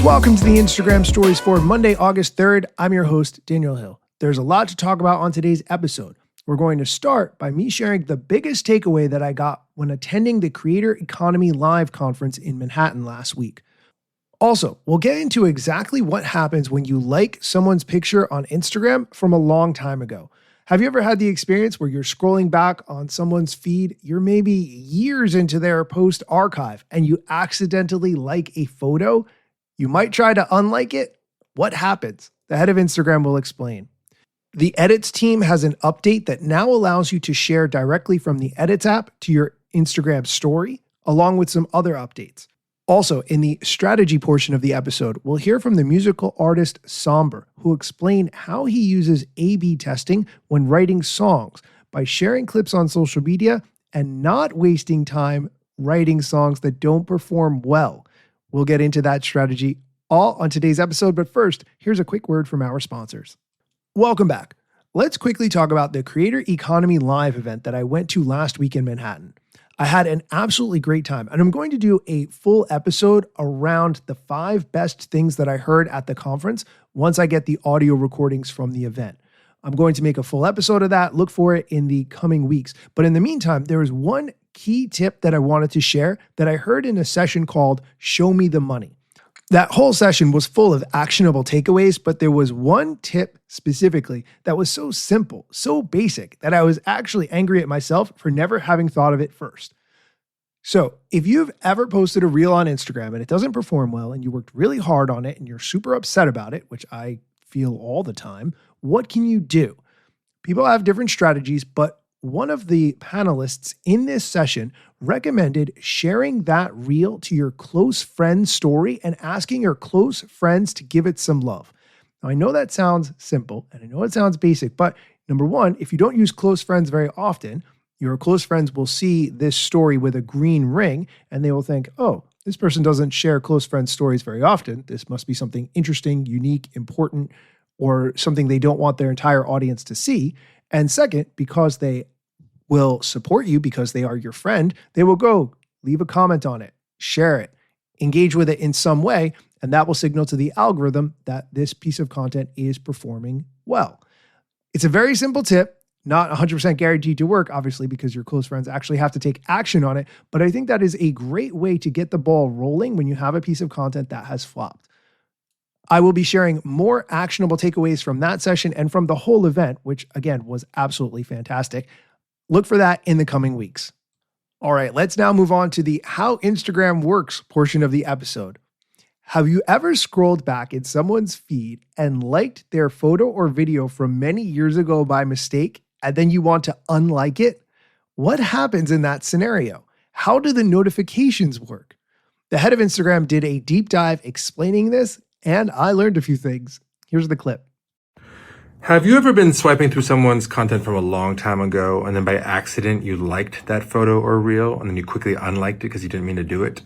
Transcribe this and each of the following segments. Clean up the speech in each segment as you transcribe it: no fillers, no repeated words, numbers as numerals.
Welcome to the Instagram Stories for Monday, August 3rd. I'm your host, Daniel Hill. There's a lot to talk about on today's episode. We're going to start by me sharing the biggest takeaway that I got when attending the Creator Economy Live conference in Manhattan last week. Also, we'll get into exactly what happens when you like someone's picture on Instagram from a long time ago. Have you ever had the experience where you're scrolling back on someone's feed, you're maybe years into their post archive, and you accidentally like a photo? You might try to unlike it. What happens? The head of Instagram will explain. The Edits team has an update that now allows you to share directly from the Edits app to your Instagram story, along with some other updates. Also, in the strategy portion of the episode, we'll hear from the musical artist Somber, who explain how he uses A/B testing when writing songs by sharing clips on social media and not wasting time writing songs that don't perform well. We'll get into that strategy all on today's episode, but first, here's a quick word from our sponsors. Welcome back. Let's quickly talk about the Creator Economy Live event that I went to last week in Manhattan. I had an absolutely great time, and I'm going to do a full episode around the 5 best things that I heard at the conference once I get the audio recordings from the event. I'm going to make a full episode of that. Look for it in the coming weeks. But in the meantime, there is one key tip that I wanted to share that I heard in a session called Show Me the Money. That whole session was full of actionable takeaways, but there was one tip specifically that was so simple, so basic, that I was actually angry at myself for never having thought of it first. So if you've ever posted a reel on Instagram and it doesn't perform well and you worked really hard on it and you're super upset about it, which I feel all the time, what can you do? People have different strategies, but one of the panelists in this session recommended sharing that reel to your close friend's story and asking your close friends to give it some love. Now, I know that sounds simple and I know it sounds basic, but number one, if you don't use close friends very often, your close friends will see this story with a green ring and they will think, oh, this person doesn't share close friends' stories very often. This must be something interesting, unique, important, or something they don't want their entire audience to see. And second, because they will support you because they are your friend, they will go leave a comment on it, share it, engage with it in some way, and that will signal to the algorithm that this piece of content is performing well. It's a very simple tip, not 100% guaranteed to work, obviously, because your close friends actually have to take action on it, but I think that is a great way to get the ball rolling when you have a piece of content that has flopped. I will be sharing more actionable takeaways from that session and from the whole event, which again was absolutely fantastic. Look for that in the coming weeks. All right, let's now move on to the How Instagram Works portion of the episode. Have you ever scrolled back in someone's feed and liked their photo or video from many years ago by mistake, and then you want to unlike it? What happens in that scenario? How do the notifications work? The head of Instagram did a deep dive explaining this, and I learned a few things. Here's the clip. Have you ever been swiping through someone's content from a long time ago and then by accident you liked that photo or reel and then you quickly unliked it because you didn't mean to do it?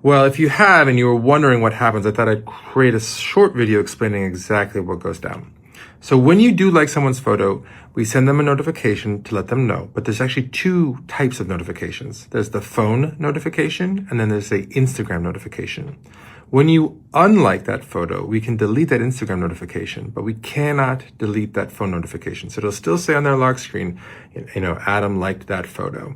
Well, if you have and you were wondering what happens, I thought I'd create a short video explaining exactly what goes down. So when you do like someone's photo, we send them a notification to let them know. But there's actually 2 types of notifications. There's the phone notification and then there's the Instagram notification. When you unlike that photo, we can delete that Instagram notification, but we cannot delete that phone notification. So it'll still say on their lock screen, Adam liked that photo.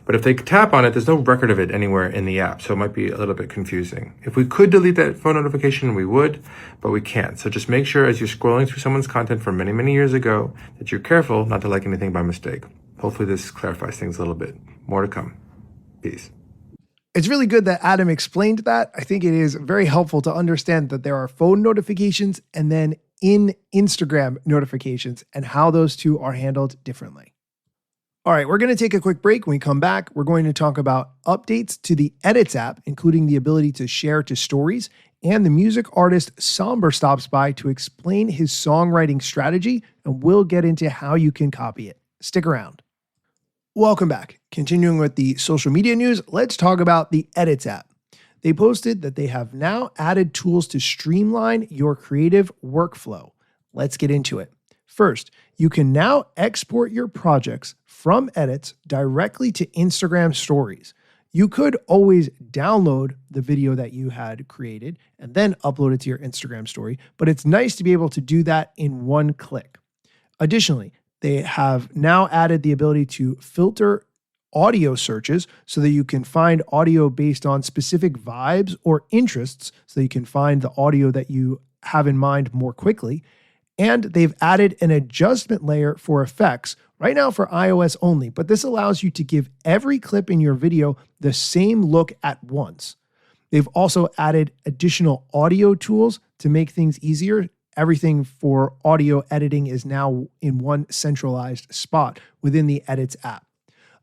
But if they tap on it, there's no record of it anywhere in the app. So it might be a little bit confusing. If we could delete that phone notification, we would, but we can't. So just make sure as you're scrolling through someone's content from many, many years ago that you're careful not to like anything by mistake. Hopefully this clarifies things a little bit. More to come. Peace. It's really good that Adam explained that. I think it is very helpful to understand that there are phone notifications and then in Instagram notifications and how those two are handled differently. All right, we're going to take a quick break. When we come back, we're going to talk about updates to the Edits app, including the ability to share to stories, and the music artist Somber stops by to explain his songwriting strategy, and we'll get into how you can copy it. Stick around. Welcome back. Continuing with the social media news, let's talk about the Edits app. They posted that they have now added tools to streamline your creative workflow. Let's get into it. First, you can now export your projects from Edits directly to Instagram Stories. You could always download the video that you had created and then upload it to your Instagram story, but it's nice to be able to do that in one click. Additionally, they have now added the ability to filter audio searches so that you can find audio based on specific vibes or interests, so that you can find the audio that you have in mind more quickly. And they've added an adjustment layer for effects, right now for iOS only, but this allows you to give every clip in your video the same look at once. They've also added additional audio tools to make things easier. Everything for audio editing is now in one centralized spot within the Edits app.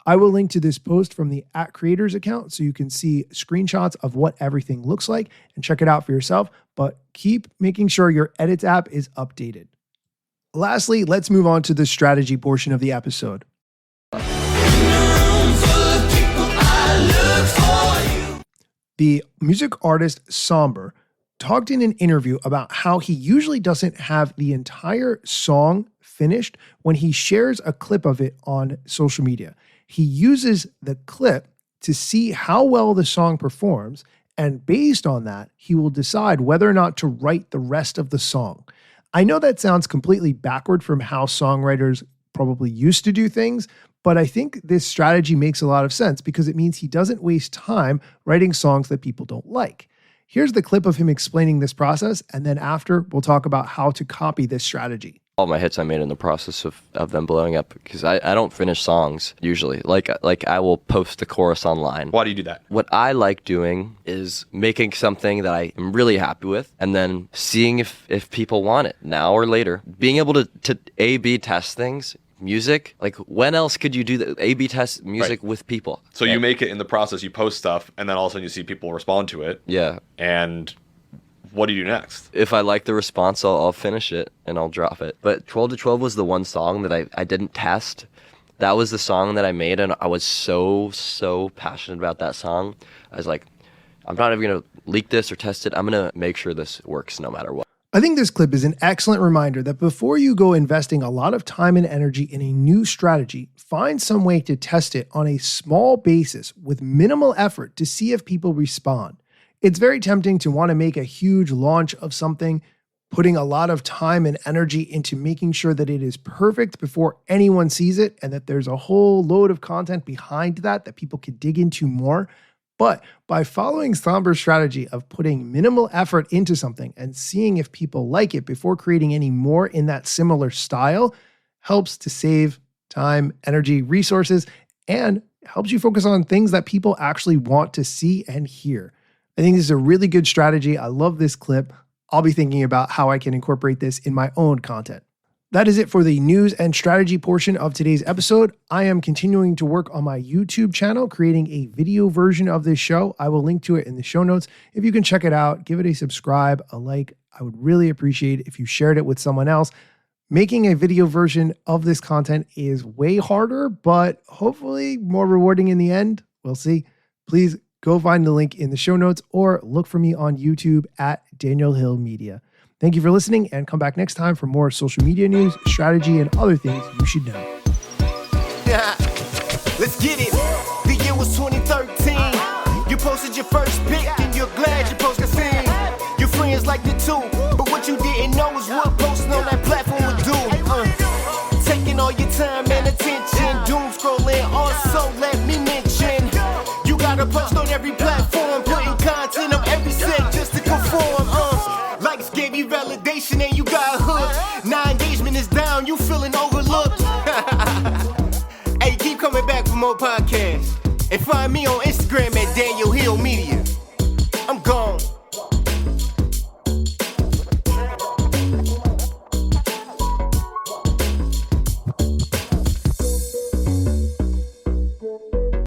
I will link to this post from the @creators account so you can see screenshots of what everything looks like and check it out for yourself, but keep making sure your Edits app is updated. Lastly, let's move on to the strategy portion of the episode. The music artist Somber talked in an interview about how he usually doesn't have the entire song finished when he shares a clip of it on social media. He uses the clip to see how well the song performs, and based on that, he will decide whether or not to write the rest of the song. I know that sounds completely backward from how songwriters probably used to do things, but I think this strategy makes a lot of sense because it means he doesn't waste time writing songs that people don't like. Here's the clip of him explaining this process, and then after, we'll talk about how to copy this strategy. All my hits I made in the process of them blowing up, because I don't finish songs usually. Like I will post the chorus online. Why do you do that? What I like doing is making something that I am really happy with and then seeing if people want it now or later. Being able to A/B test things. Music, like when else could you do that? A/B test music with people. So you make it in the process, you post stuff, and then all of a sudden you see people respond to it. Yeah. And what do you do next? If I like the response, I'll finish it and I'll drop it. But 12 to 12 was the one song that I didn't test. That was the song that I made, and I was so passionate about that song. I was like, I'm not even going to leak this or test it. I'm going to make sure this works no matter what. I think this clip is an excellent reminder that before you go investing a lot of time and energy in a new strategy, find some way to test it on a small basis with minimal effort to see if people respond. It's very tempting to want to make a huge launch of something, putting a lot of time and energy into making sure that it is perfect before anyone sees it and that there's a whole load of content behind that people can dig into more. But by following Somber's strategy of putting minimal effort into something and seeing if people like it before creating any more in that similar style helps to save time, energy, resources, and helps you focus on things that people actually want to see and hear. I think this is a really good strategy. I love this clip. I'll be thinking about how I can incorporate this in my own content. That is it for the news and strategy portion of today's episode. I am continuing to work on my YouTube channel, creating a video version of this show. I will link to it in the show notes. If you can check it out, give it a subscribe, a like. I would really appreciate it if you shared it with someone else. Making a video version of this content is way harder, but hopefully more rewarding in the end. We'll see. Please go find the link in the show notes or look for me on YouTube at Daniel Hill Media. Thank you for listening, and come back next time for more social media news, strategy, and other things you should know. Let's get it. The year was 2013. You posted your first pic, and you're glad you posted scene. Your friends liked it too, but what you didn't know is what posting on that platform would do. Taking all your time and attention, doom scrolling. Also, let me mention, you gotta post on every platform, putting content on every set just to conform. Likes gave you validation and you got hooked. Now engagement is down, you feeling overlooked. Hey, keep coming back for more podcasts. And find me on Instagram at Daniel Hill Media. I'm gone.